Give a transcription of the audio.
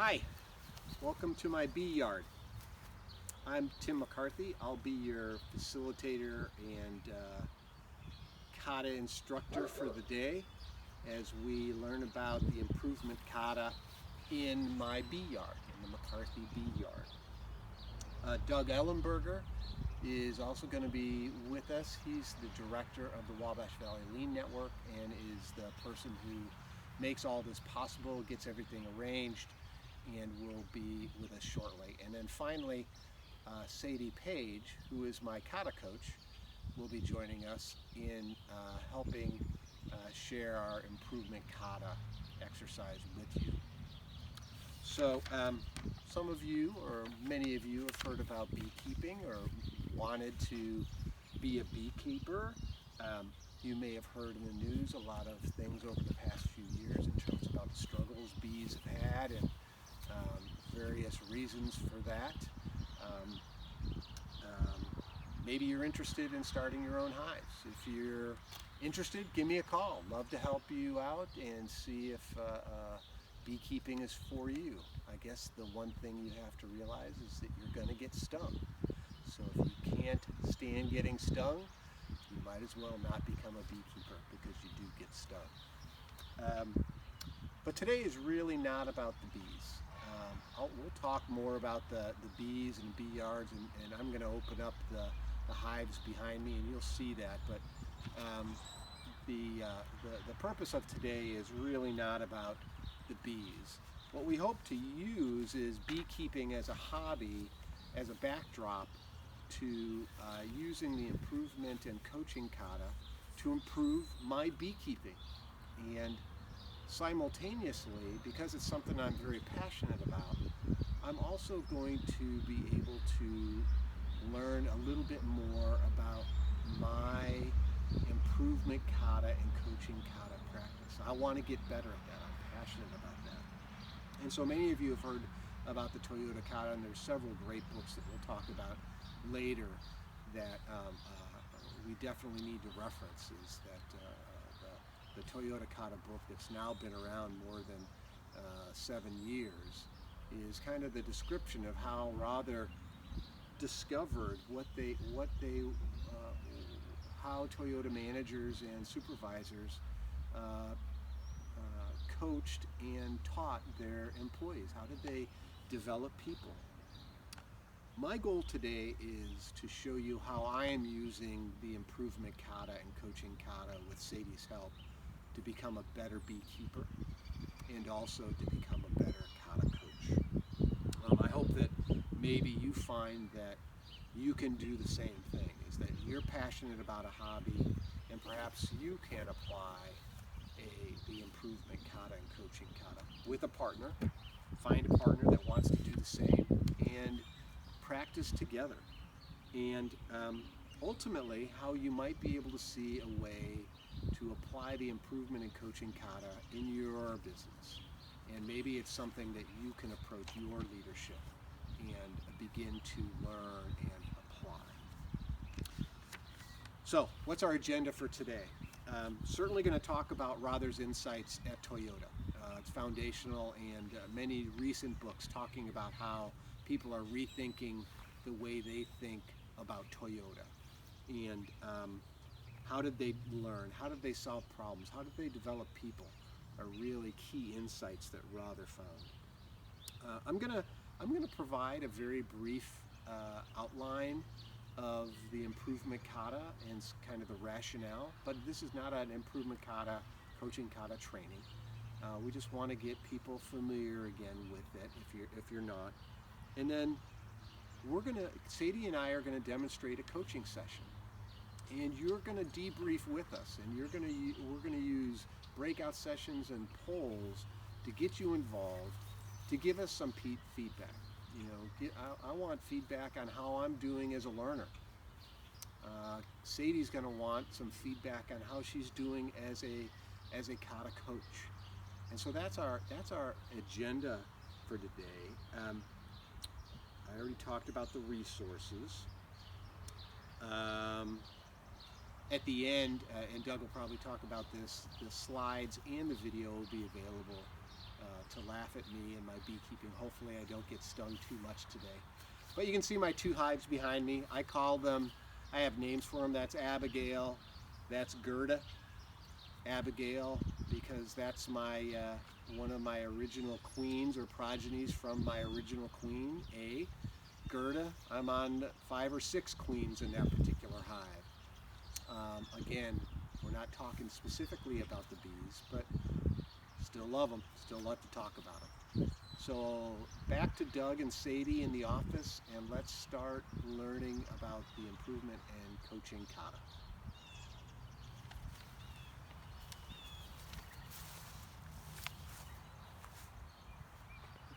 Hi, welcome to my bee yard. I'm Tim McCarthy. I'll be your facilitator and kata instructor for the day as we learn about the improvement kata in my bee yard, in the McCarthy bee yard. Doug Ellenberger is also going to be with us. He's the director of the Wabash Valley Lean Network and is the person who makes all this possible, gets everything arranged, and will be with us shortly. And then finally, Sadie Page, who is my kata coach, will be joining us in helping share our improvement kata exercise with you. So some of you, or many of you, have heard about beekeeping or wanted to be a beekeeper. You may have heard in the news a lot of things over the past few years in terms about the struggles bees have had and various reasons for that. Maybe you're interested in starting your own hives. If you're interested, give me a call. Love to help you out and see if beekeeping is for you. I guess the one thing you have to realize is that you're going to get stung. So if you can't stand getting stung, you might as well not become a beekeeper because you do get stung. But today is really not about the bees. We'll talk more about the bees and bee yards, and I'm going to open up the hives behind me, and you'll see that. But the purpose of today is really not about the bees. What we hope to use is beekeeping as a hobby, as a backdrop to using the improvement and coaching kata to improve my beekeeping. And simultaneously, because it's something I'm very passionate about, I'm also going to be able to learn a little bit more about my improvement kata and coaching kata practice. I want to get better at that. I'm passionate about that. And so many of you have heard about the Toyota Kata, and there's several great books that we'll talk about later that we definitely need to reference. Is that the Toyota Kata book that's now been around more than 7 years is kind of the description of how Rather discovered how Toyota managers and supervisors coached and taught their employees. How did they develop people? My goal today is to show you how I am using the improvement kata and coaching kata with Sadie's help to become a better beekeeper and also to become a better kata coach. I hope that maybe you find that you can do the same thing, is that you're passionate about a hobby and perhaps you can apply the improvement kata and coaching kata with a partner. Find a partner that wants to do the same and practice together. And ultimately, how you might be able to see a way to apply the improvement and coaching kata in your business. And maybe it's something that you can approach your leadership and begin to learn and apply. So, what's our agenda for today? Certainly going to talk about Rather's insights at Toyota. It's foundational, and many recent books talking about how people are rethinking the way they think about Toyota. And how did they learn? How did they solve problems? How did they develop people? Are really key insights that Rather found. I'm gonna provide a very brief outline of the improvement kata and kind of the rationale, but this is not an improvement kata, coaching kata training. We just want to get people familiar again with it if you're not. And then Sadie and I are gonna demonstrate a coaching session, and you're gonna debrief with us, and we're gonna use breakout sessions and polls to get you involved, to give us some feedback. I want feedback on how I'm doing as a learner. Sadie's going to want some feedback on how she's doing as a kata coach. And so that's our agenda for today. I already talked about the resources. At the end, and Doug will probably talk about this, the slides and the video will be available to laugh at me and my beekeeping. Hopefully I don't get stung too much today. But you can see my 2 hives behind me. I call them, I have names for them. That's Abigail, that's Gerda. Abigail, because that's my one of my original queens or progenies from my original queen, A. Gerda, I'm on 5 or 6 queens in that particular hive. Again, we're not talking specifically about the bees, but still love them, still love to talk about them. So back to Doug and Sadie in the office, and let's start learning about the improvement and coaching Kata.